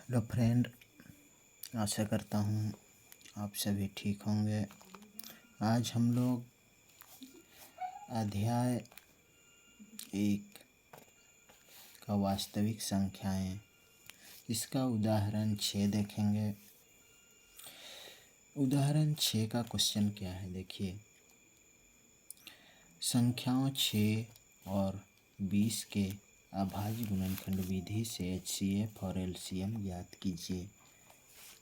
Hello friend, आशा करता हूँ आप सभी ठीक होंगे। आज हम लोग अध्याय 1 का वास्तविक संख्याएं, इसका उदाहरण 6 देखेंगे। उदाहरण 6 का क्वेश्चन क्या है, देखिए। संख्याओं 6 और 20 के अभाज्य गुणनखंड विधि से HCF और LCM ज्ञात कीजिए।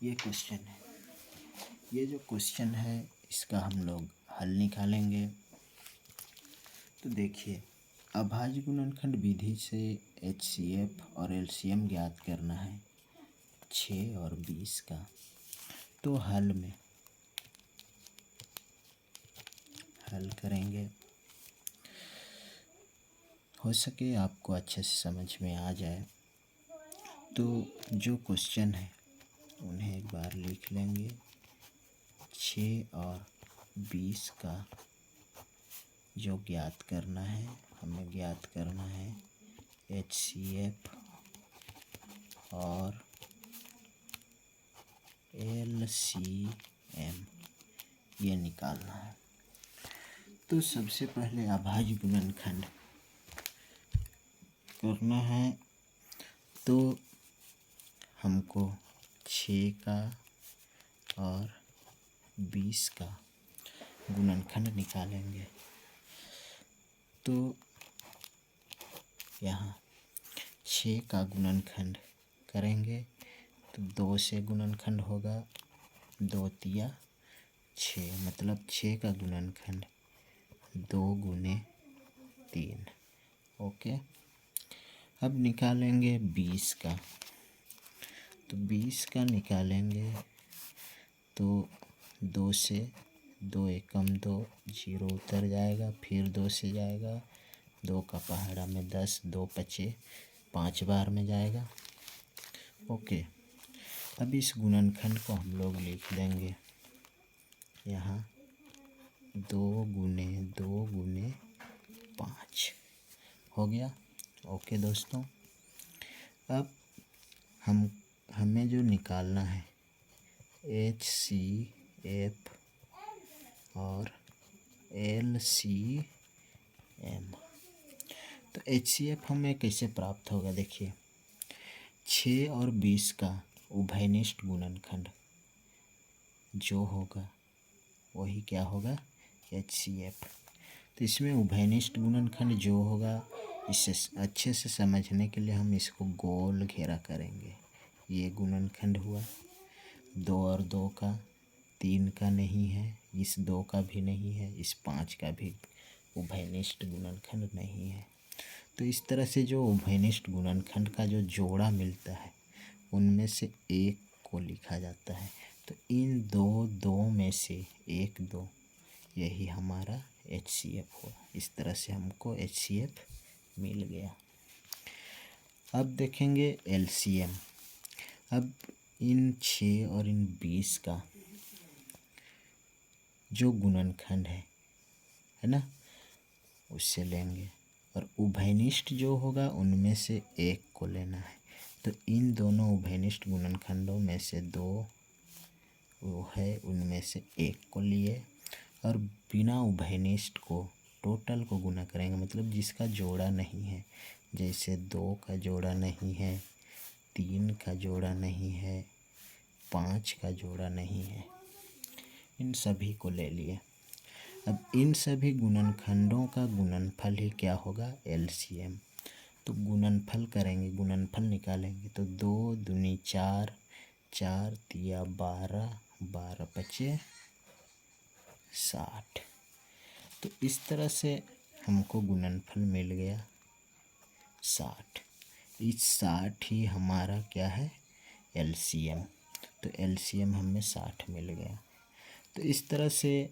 ये क्वेश्चन है। ये जो क्वेश्चन है इसका हम लोग हल निकालेंगे। तो देखिए, अभाज्य गुणनखंड विधि से HCF और LCM ज्ञात करना है 6 और 20 का। तो हल करेंगे, हो सके आपको अच्छे से समझ में आ जाए। तो जो क्वेश्चन है उन्हें एक बार लिख लेंगे। 6 और 20 का जो ज्ञात करना है, हमें ज्ञात करना है HCF और LCM, ये निकालना है। तो सबसे पहले अभाज्य गुणनखंड करना है। तो हमको 6 का और 20 का गुणनखंड निकालेंगे। तो यहाँ 6 का गुणनखंड करेंगे तो 2 से गुणनखंड होगा, 2 तिया 6, मतलब 6 का गुणनखंड 2 गुने 3। ओके। अब निकालेंगे 20 का। तो 20 का निकालेंगे तो 2 से 2 एकम 2, 0 उतर जाएगा, फिर 2 से जाएगा, 2 का पहाड़ा में 10, 2 पचे 5 बार में जाएगा। ओके। अब इस गुणनखंड को हम लोग लिख देंगे यहाँ 2 गुने 2 गुने 5 हो गया। ओके दोस्तों, अब हमें जो निकालना है HCF और LCM। तो HCF हमें कैसे प्राप्त होगा, देखिए। 6 और 20 का उभयनिष्ठ गुणनखंड जो होगा वही क्या होगा, HCF। तो इसमें उभयनिष्ठ गुणनखंड जो होगा, इसे अच्छे से समझने के लिए हम इसको गोल घेरा करेंगे। ये गुणनखंड हुआ 2 और 2 का, 3 का नहीं है, इस 2 का भी नहीं है, इस 5 का भी उभयनिष्ठ गुणनखंड नहीं है। तो इस तरह से जो उभयनिष्ठ गुणनखंड का जो जोड़ा मिलता है उनमें से एक को लिखा जाता है। तो इन दो में से 1 2 यही हमारा HCF हुआ। इस तरह से हमको HCF मिल गया। अब देखेंगे LCM। अब इन 6 और इन 20 का जो गुणनखंड है ना, उससे लेंगे और उभयनिष्ठ जो होगा उनमें से एक को लेना है। तो इन दोनों उभयनिष्ठ गुणनखंडों में से 2 वो है, उनमें से एक को लिए और बिना उभयनिष्ठ को टोटल को गुना करेंगे, मतलब जिसका जोड़ा नहीं है। जैसे 2 का जोड़ा नहीं है, 3 का जोड़ा नहीं है, 5 का जोड़ा नहीं है, इन सभी को ले लिए। अब इन सभी गुणनखंडों का गुणनफल ही क्या होगा, LCM। तो गुणनफल करेंगे, गुणनफल निकालेंगे तो 2 दूनी 4, 4 तिया 12, 12 पचे 60। तो इस तरह से हमको गुणनफल मिल गया 60। इस 60 ही हमारा क्या है, LCM। तो LCM हमें 60 मिल गया। तो इस तरह से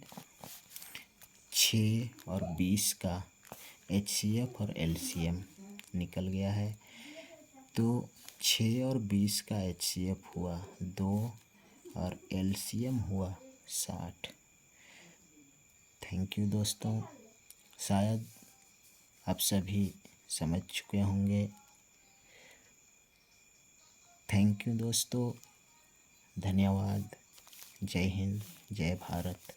6 और 20 का HCF और LCM निकल गया है। तो 6 और 20 का HCF हुआ 2 और LCM हुआ 60। थैंक यू दोस्तों, शायद आप सभी समझ चुके होंगे। थैंक यू दोस्तों, धन्यवाद। जय हिंद, जय भारत।